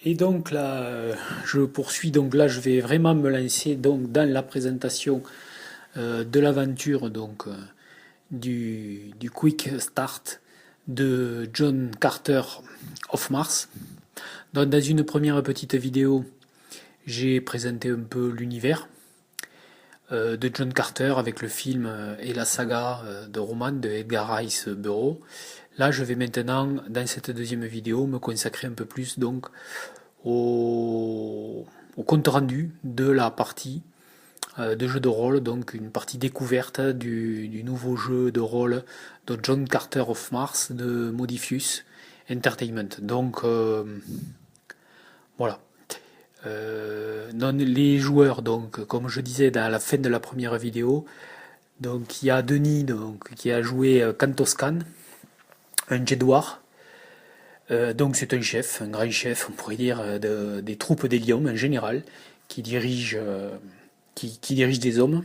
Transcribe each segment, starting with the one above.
Et donc là, je poursuis. Donc là, je vais vraiment me lancer donc dans la présentation de l'aventure du Quick Start de John Carter of Mars. Donc, dans une première petite vidéo, j'ai présenté un peu l'univers de John Carter avec le film et la saga de roman de Edgar Rice Burroughs. Là, je vais maintenant, dans cette deuxième vidéo, me consacrer un peu plus donc au compte rendu de la partie de jeu de rôle, donc une partie découverte du nouveau jeu de rôle de John Carter of Mars de Modifius Entertainment. Donc voilà. Les joueurs, donc comme je disais dans la fin de la première vidéo, donc il y a Denis donc, qui a joué Cantoscan, un Jedwar. Donc c'est un chef, un grand chef, on pourrait dire, des troupes d'Hélium en général, qui dirige, qui dirige des hommes,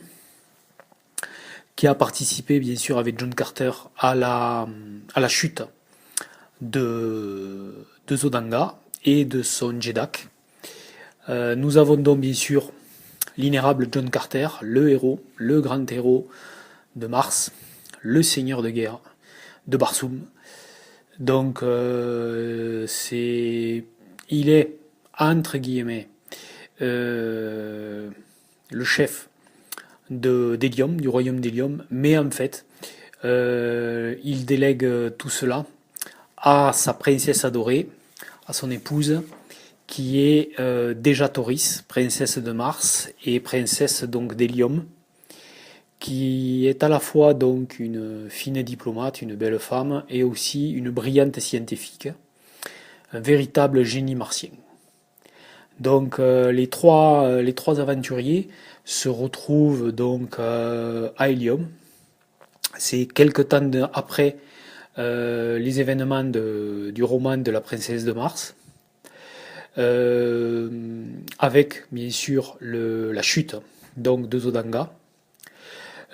qui a participé bien sûr avec John Carter à la chute de Zodanga et de son Jedak. Nous avons donc bien sûr l'inérable John Carter, le héros, le grand héros de Mars, le seigneur de guerre de Barsoom. Donc il est entre guillemets le chef d'Hélium, du royaume d'Hélium, mais en fait il délègue tout cela à sa princesse adorée, à son épouse, qui est déjà Tauris, princesse de Mars et princesse donc d'Hélium, qui est à la fois donc une fine diplomate, une belle femme, et aussi une brillante scientifique, un véritable génie martien. Donc les trois aventuriers se retrouvent donc à Hélium. C'est quelque temps après les événements du roman de la princesse de Mars, avec bien sûr la chute donc de Zodanga.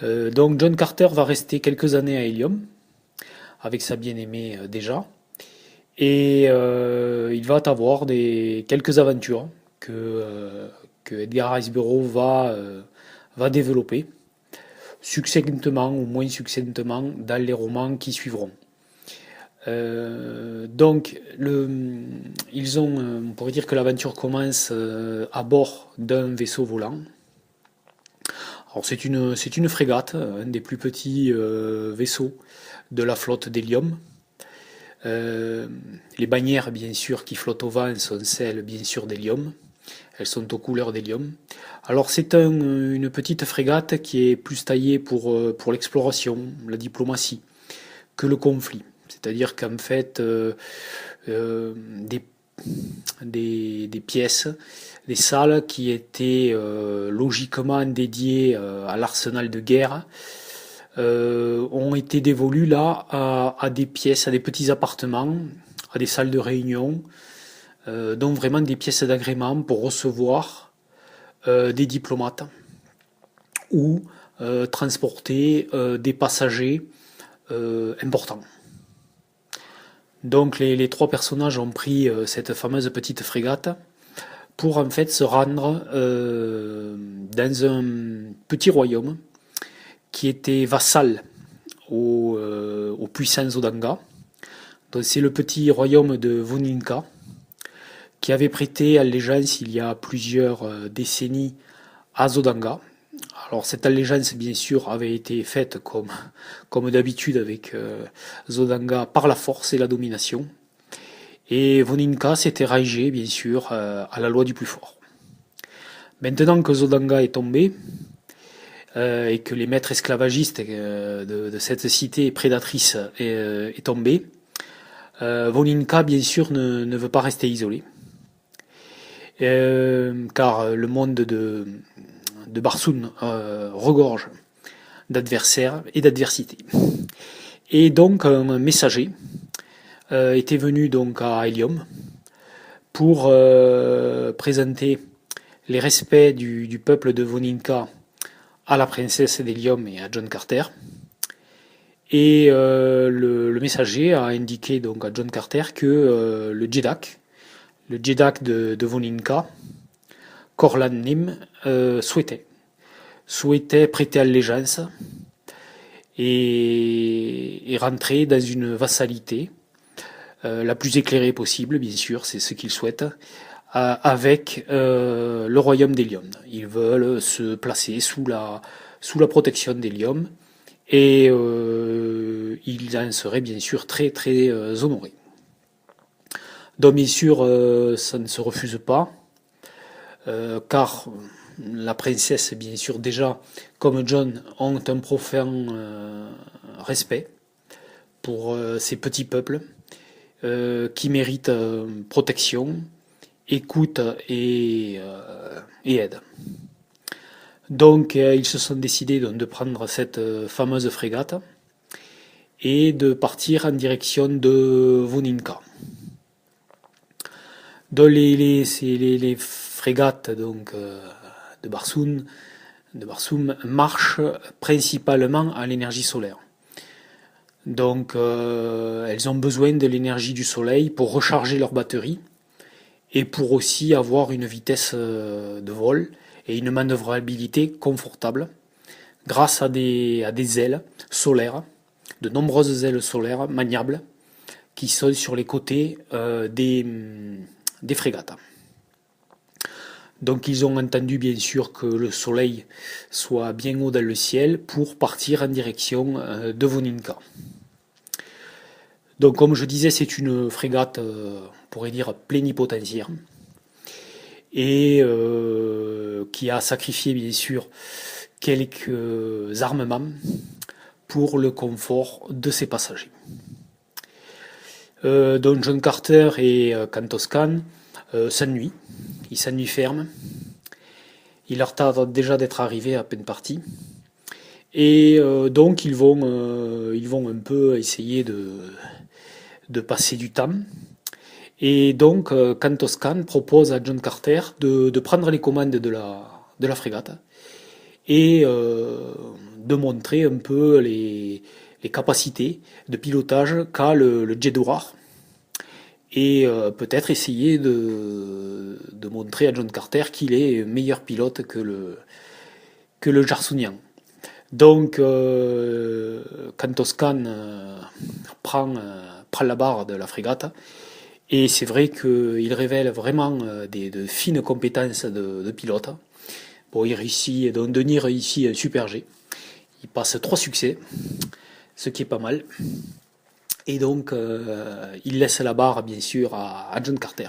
Donc John Carter va rester quelques années à Hélium avec sa bien-aimée déjà, et il va avoir quelques aventures que Edgar Rice Burroughs va développer succinctement ou moins succinctement dans les romans qui suivront. Donc, on pourrait dire que l'aventure commence à bord d'un vaisseau volant. Alors c'est une frégate, un des plus petits vaisseaux de la flotte d'Hélium. Les bannières, bien sûr, qui flottent au vent sont celles, bien sûr, d'Hélium. Elles sont aux couleurs d'Hélium. Alors c'est une petite frégate qui est plus taillée pour l'exploration, la diplomatie, que le conflit. C'est-à-dire qu'en fait, des pièces, des salles qui étaient logiquement dédiées à l'arsenal de guerre ont été dévolues là à des pièces, à des petits appartements, à des salles de réunion, donc vraiment des pièces d'agrément pour recevoir des diplomates ou transporter des passagers importants. Donc les trois personnages ont pris cette fameuse petite frégate pour en fait se rendre dans un petit royaume qui était vassal aux puissants Zodanga. Donc c'est le petit royaume de Voninka qui avait prêté allégeance il y a plusieurs décennies à Zodanga. Alors cette allégeance bien sûr avait été faite comme d'habitude avec Zodanga par la force et la domination. Et Voninka s'était rallié bien sûr à la loi du plus fort. Maintenant que Zodanga est tombé et que les maîtres esclavagistes de cette cité prédatrice est tombé, Voninka bien sûr ne veut pas rester isolé. Car le monde de Barsoom regorge d'adversaires et d'adversités. Et donc un messager était venu donc à Hélium pour présenter les respects du peuple de Voninka à la princesse d'Hélium et à John Carter. Et le messager a indiqué donc à John Carter que le Jedak, le Jeddak de Voninka, Corlan Nim, souhaitait prêter allégeance et rentrer dans une vassalité la plus éclairée possible, bien sûr, c'est ce qu'ils souhaitent, avec le royaume d'Hélion. Ils veulent se placer sous la protection d'Hélion et ils en seraient bien sûr très très honorés. Donc bien sûr, ça ne se refuse pas, car la princesse, bien sûr, déjà, comme John, ont un profond respect pour ces petits peuples qui méritent protection, écoute et aide. Donc ils se sont décidés donc, de prendre cette fameuse frégate et de partir en direction de Voninka. Donc les frégates donc, de Barsoum marchent principalement à l'énergie solaire. Donc elles ont besoin de l'énergie du soleil pour recharger leurs batteries et pour aussi avoir une vitesse de vol et une manœuvrabilité confortable grâce à des ailes solaires, de nombreuses ailes solaires maniables qui sont sur les côtés des frégates. Donc ils ont entendu bien sûr que le soleil soit bien haut dans le ciel pour partir en direction de Voninka. Donc comme je disais, c'est une frégate, on pourrait dire, plénipotentiaire et qui a sacrifié bien sûr quelques armements pour le confort de ses passagers. Donc John Carter et Kantos Kan s'ennuient. Ils s'ennuient ferme. Il leur tarde déjà d'être arrivés à peine partis. Et donc ils vont un peu essayer de passer du temps. Et donc Kantos Kan propose à John Carter de prendre les commandes de la frégate et de montrer un peu les capacités de pilotage qu'a le Jedorah. Et peut-être essayer de montrer à John Carter qu'il est meilleur pilote que le Jarsonian. Donc Kantos Kan prend la barre de la frégate et c'est vrai qu'il révèle vraiment de fines compétences de pilote. Bon, il réussit, donc Denis réussit un super G. Il passe 3 succès, ce qui est pas mal. Et donc, il laisse la barre, bien sûr, à John Carter.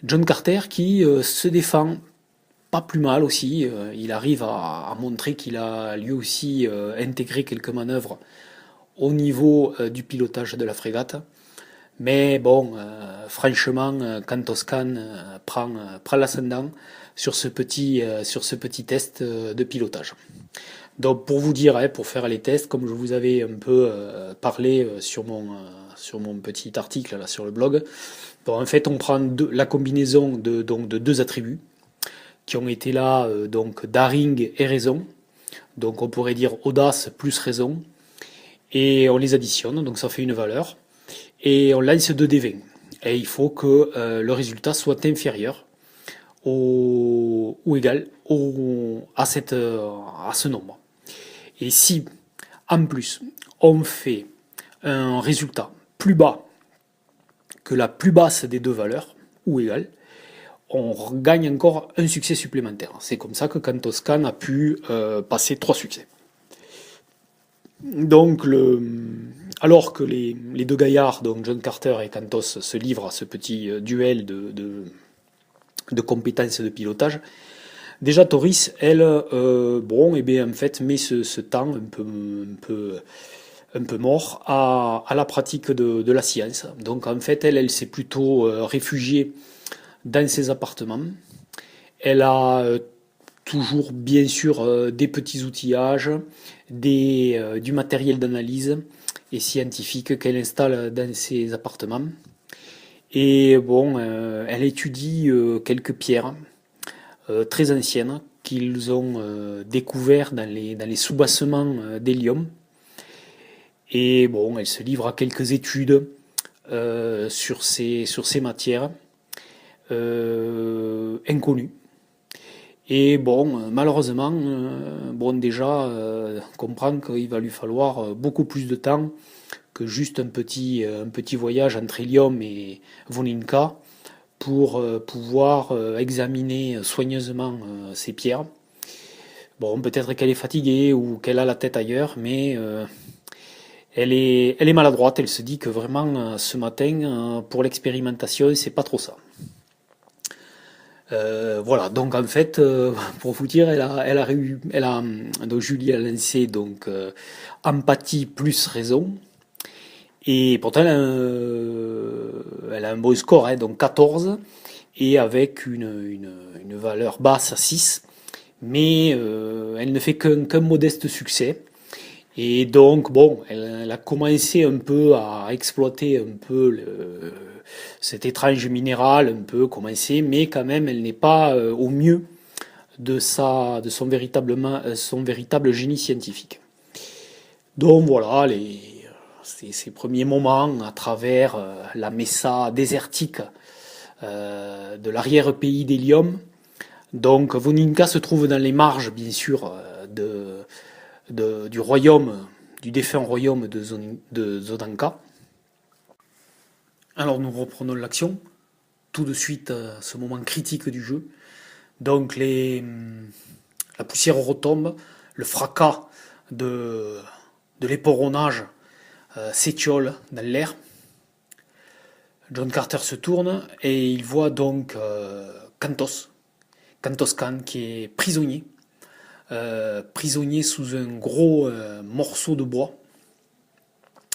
John Carter qui se défend pas plus mal aussi. Il arrive à montrer qu'il a lui aussi intégré quelques manœuvres au niveau du pilotage de la frégate. Mais bon, franchement, Kantos Kan prend l'ascendant sur ce petit test de pilotage. Donc pour vous dire, pour faire les tests, comme je vous avais un peu parlé sur mon petit article là sur le blog, bon, en fait on prend la combinaison de 2 attributs qui ont été là, donc daring et raison, donc on pourrait dire audace plus raison, et on les additionne, donc ça fait une valeur, et on lance 2 D20, et il faut que le résultat soit inférieur ou égal à ce nombre. Et si, en plus, on fait un résultat plus bas que la plus basse des 2 valeurs, ou égal, on gagne encore un succès supplémentaire. C'est comme ça que Kantos Kan a pu passer 3 succès. Donc, alors que les 2 gaillards, donc John Carter et Kantos, se livrent à ce petit duel de compétences de pilotage, déjà Toris, elle, en fait, met ce temps un peu mort à la pratique de la science. Donc en fait, elle s'est plutôt réfugiée dans ses appartements. Elle a toujours, bien sûr, des petits outillages, du matériel d'analyse et scientifique qu'elle installe dans ses appartements. Et bon, elle étudie quelques pierres très anciennes qu'ils ont découvert dans les soubassements d'hélium. Et bon, elle se livre à quelques études sur ces matières. inconnue. Et bon, malheureusement, bon déjà, comprend qu'il va lui falloir beaucoup plus de temps que juste un petit voyage entre Ilium et Voninka pour pouvoir examiner soigneusement ces pierres. Bon, peut-être qu'elle est fatiguée ou qu'elle a la tête ailleurs, mais elle est maladroite. Elle se dit que vraiment ce matin, pour l'expérimentation, c'est pas trop ça. Voilà, donc en fait, pour vous dire, donc Julie a lancé donc empathie plus raison, et pourtant elle a un bon score, hein, donc 14, et avec une valeur basse à 6, mais elle ne fait qu'un modeste succès. Et donc, bon, elle a commencé un peu à exploiter un peu cet étrange minéral, un peu commencé, mais quand même, elle n'est pas au mieux de son véritable génie scientifique. Donc voilà, ces premiers moments à travers la Mesa désertique de l'arrière-pays d'Hélium. Donc Voninka se trouve dans les marges, bien sûr, du royaume, du défunt royaume de Zodanka. Alors nous reprenons l'action, tout de suite à ce moment critique du jeu. Donc la poussière retombe, le fracas de l'éperonnage s'étiole dans l'air. John Carter se tourne et il voit donc Kantos Khan qui est prisonnier, prisonnier sous un gros morceau de bois.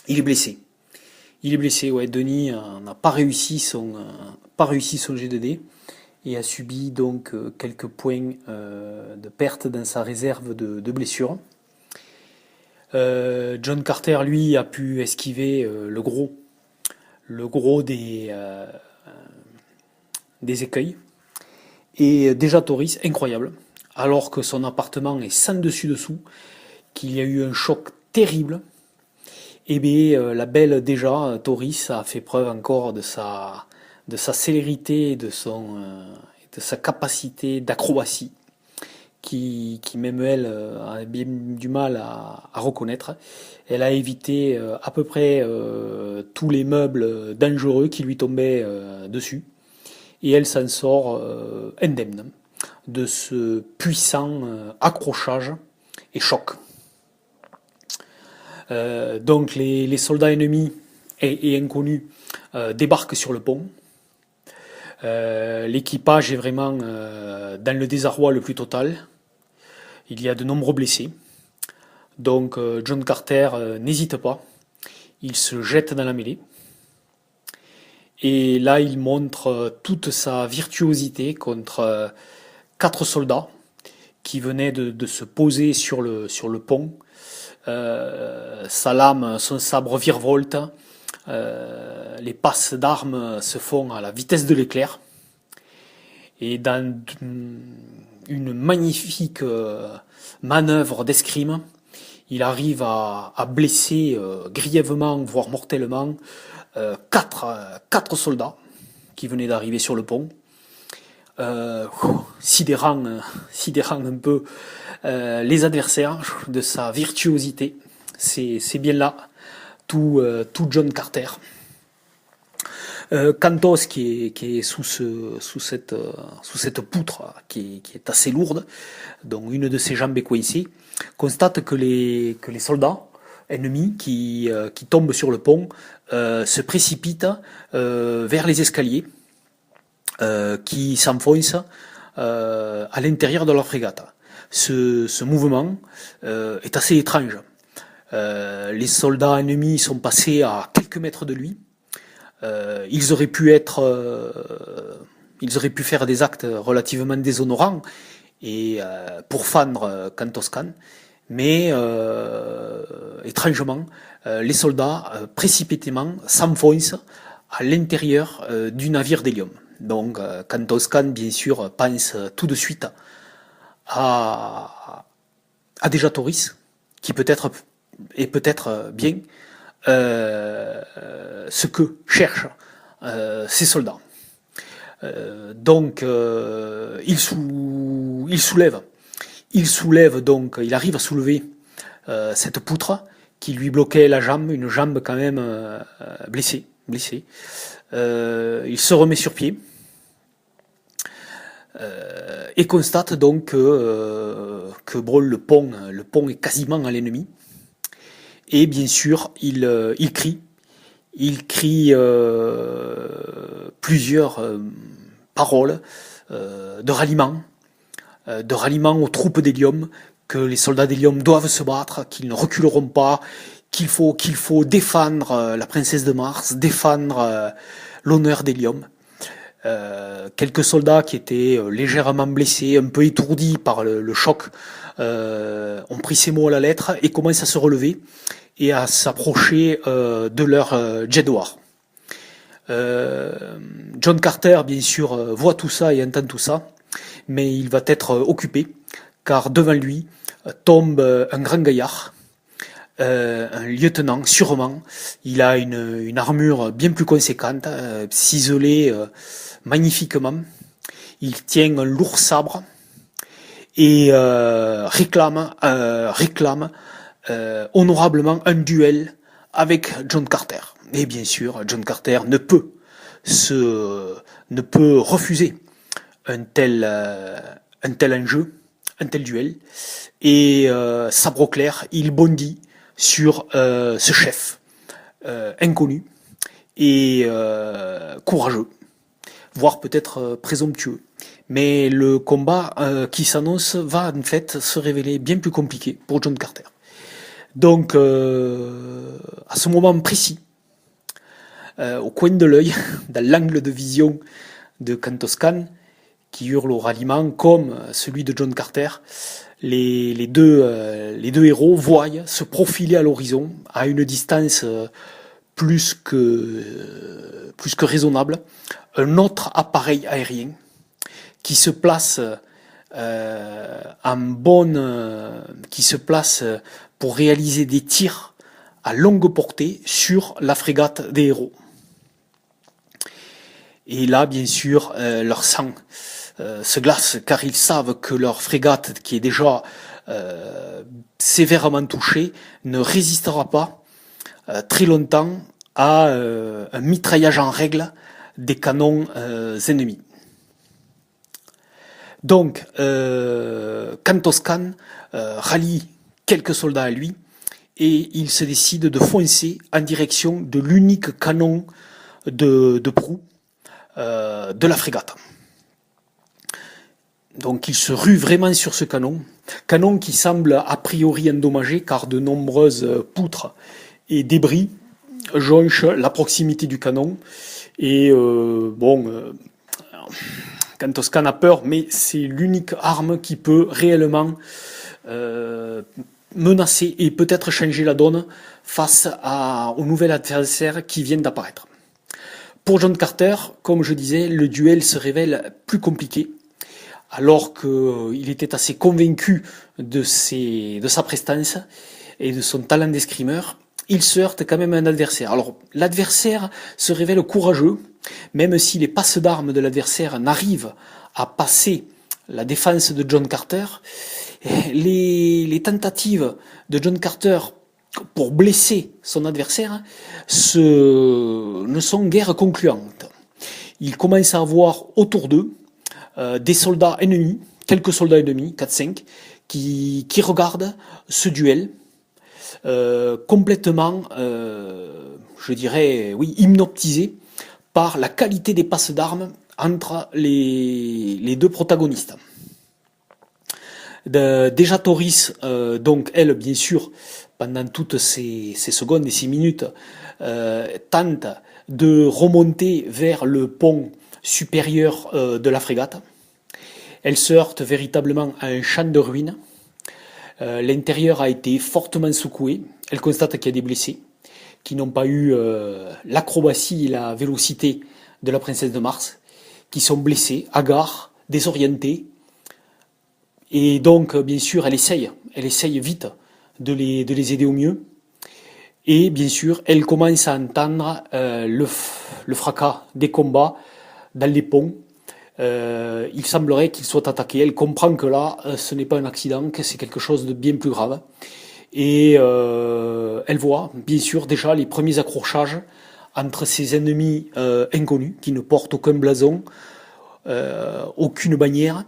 Il est blessé. Ouais. Denis n'a pas réussi son jet de dés et a subi donc quelques points de perte dans sa réserve de blessures. John Carter, lui, a pu esquiver le gros des écueils. Et déjà Toris, incroyable, alors que son appartement est sans dessus-dessous, qu'il y a eu un choc terrible, et bien la belle déjà, Toris, a fait preuve encore de sa célérité et de sa capacité d'acrobatie, qui même elle a bien du mal à reconnaître. Elle a évité à peu près tous les meubles dangereux qui lui tombaient dessus. Et elle s'en sort indemne de ce puissant accrochage et choc. Donc les soldats ennemis et inconnus débarquent sur le pont. L'équipage est vraiment dans le désarroi le plus total. Il y a de nombreux blessés. Donc John Carter n'hésite pas. Il se jette dans la mêlée. Et là, il montre toute sa virtuosité contre 4 soldats qui venaient de se poser sur le pont. Sa lame, son sabre virevolte. Les passes d'armes se font à la vitesse de l'éclair. Et dans une magnifique manœuvre d'escrime, il arrive à blesser grièvement, voire mortellement, 4 soldats qui venaient d'arriver sur le pont, sidérant un peu les adversaires de sa virtuosité. C'est bien là tout John Carter. Kantos qui est sous cette poutre qui est assez lourde, dont une de ses jambes est coincée, constate que les soldats ennemis qui tombent sur le pont se précipitent vers les escaliers qui s'enfoncent à l'intérieur de leur frégate. Ce mouvement est assez étrange. Les soldats ennemis sont passés à quelques mètres de lui. Ils auraient pu faire des actes relativement déshonorants et pour fendre Kantos Khan, mais étrangement, les soldats précipitamment s'enfoncent à l'intérieur du navire d'Hélium. Donc Kantos Khan, bien sûr, pense tout de suite à déjà Toris, qui peut-être bien ce que cherchent ces soldats. Donc il soulève donc, il arrive à soulever cette poutre qui lui bloquait la jambe, une jambe quand même blessée. Il se remet sur pied et constate donc que bon, le pont est quasiment à l'ennemi. Et bien sûr, il crie. Il crie plusieurs paroles de ralliement aux troupes d'Hélium, que les soldats d'Hélium doivent se battre, qu'ils ne reculeront pas, qu'il faut défendre la princesse de Mars, défendre l'honneur d'Hélium. Quelques soldats qui étaient légèrement blessés, un peu étourdis par le choc, ont pris ces mots à la lettre et commencent à se relever et à s'approcher de leur Jaguar. John Carter, bien sûr, voit tout ça et entend tout ça, mais il va être occupé, car devant lui tombe un grand gaillard, un lieutenant, sûrement. Il a une armure bien plus conséquente, ciselée magnifiquement. Il tient un lourd sabre et réclame honorablement un duel avec John Carter. Et bien sûr, John Carter ne peut refuser un tel enjeu, un tel duel. Et sabre au clair, il bondit sur ce chef inconnu et courageux, voire peut-être présomptueux. Mais le combat qui s'annonce va en fait se révéler bien plus compliqué pour John Carter. Donc, à ce moment précis, au coin de l'œil, dans l'angle de vision de Cantoscan, qui hurle au ralliement, comme celui de John Carter, les deux héros voient se profiler à l'horizon, à une distance plus que raisonnable, un autre appareil aérien qui se place pour réaliser des tirs à longue portée sur la frégate des héros. Et là, bien sûr, leur sang se glace, car ils savent que leur frégate, qui est déjà sévèrement touchée, ne résistera pas très longtemps à un mitraillage en règle des canons ennemis. Donc, Cantoscan rallie quelques soldats à lui et il se décide de foncer en direction de l'unique canon de proue de la frégate. Donc il se rue vraiment sur ce canon qui semble a priori endommagé car de nombreuses poutres et débris jonchent la proximité du canon. Et Cantoscan a peur, mais c'est l'unique arme qui peut réellement menacer et peut-être changer la donne face au nouvel adversaire qui vient d'apparaître. Pour John Carter, comme je disais, le duel se révèle plus compliqué, alors qu'il était assez convaincu de sa prestance et de son talent d'escrimeur. Il se heurte quand même à un adversaire. Alors, l'adversaire se révèle courageux, même si les passes d'armes de l'adversaire n'arrivent à passer la défense de John Carter. Les tentatives de John Carter pour blesser son adversaire ne sont guère concluantes. Il commence à avoir autour d'eux des soldats ennemis, quelques soldats ennemis, 4-5, qui regardent ce duel complètement, je dirais, oui, hypnotisés par la qualité des passes d'armes entre les deux protagonistes. Déjà Toris, donc elle, bien sûr, pendant toutes ces secondes et ces minutes, tente de remonter vers le pont supérieur de la frégate. Elle se heurte véritablement à un champ de ruines. L'intérieur a été fortement secoué. Elle constate qu'il y a des blessés qui n'ont pas eu l'acrobatie et la vélocité de la princesse de Mars, qui sont blessés, hagards, désorientés. Et donc, bien sûr, elle essaye vite de les aider au mieux. Et bien sûr, elle commence à entendre le fracas des combats dans les ponts Il semblerait qu'il soit attaqué. Elle comprend que là, ce n'est pas un accident, que c'est quelque chose de bien plus grave. Et elle voit, bien sûr, déjà les premiers accrochages entre ses ennemis inconnus, qui ne portent aucun blason, aucune bannière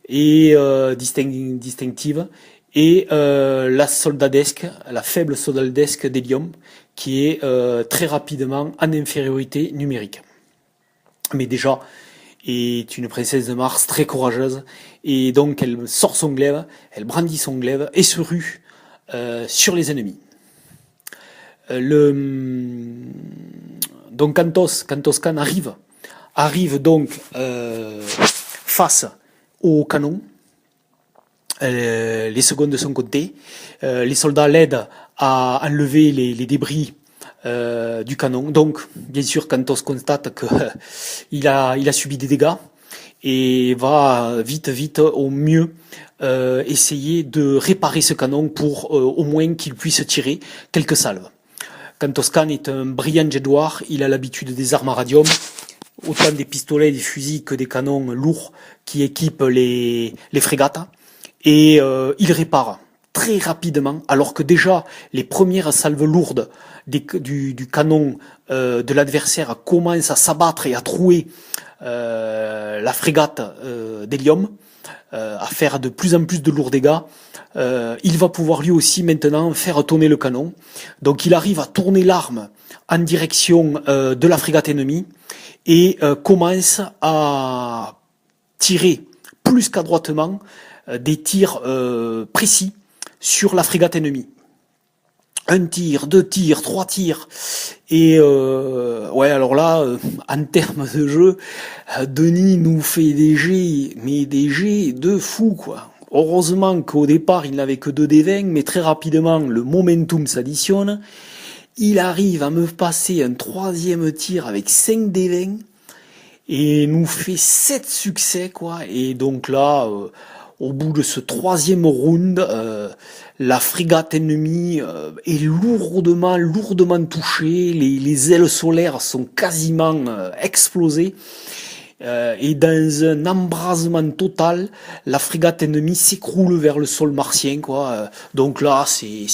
et distinctive, et la soldadesque, la faible soldadesque d'Hélium, qui est très rapidement en infériorité numérique. Mais déjà, est une princesse de Mars très courageuse, et donc elle sort son glaive, elle brandit son glaive et se rue sur les ennemis. Donc quand Khan arrive donc face au canon, les secondes de son côté, les soldats l'aident à enlever les débris du canon. Donc, bien sûr, Kantos constate que il a subi des dégâts et va vite au mieux essayer de réparer ce canon pour au moins qu'il puisse tirer quelques salves. Kantos Khan est un brillant jet noir, il a l'habitude des armes à radium, autant des pistolets, des fusils que des canons lourds qui équipent les frégates, et il répare très rapidement, alors que déjà les premières salves lourdes du canon de l'adversaire commencent à s'abattre et à trouer la frégate d'Hélium, à faire de plus en plus de lourds dégâts. Il va pouvoir lui aussi maintenant faire tourner le canon. Donc il arrive à tourner l'arme en direction de la frégate ennemie et commence à tirer plus qu'adroitement des tirs précis sur la frégate ennemie. Un tir, 2 tirs, 3 tirs. Et ouais, alors là, en termes de jeu, Denis nous fait des jets, mais des jets de fou, quoi. Heureusement qu'au départ, il n'avait que 2 D20, mais très rapidement, le momentum s'additionne. Il arrive à me passer un 3e tir avec 5 D20 et nous fait 7 succès, quoi. Et donc là, au bout de ce 3e round, la frégate ennemie est lourdement touchée, les ailes solaires sont quasiment explosées, et dans un embrasement total, la frégate ennemie s'écroule vers le sol martien, quoi. Donc là, c'est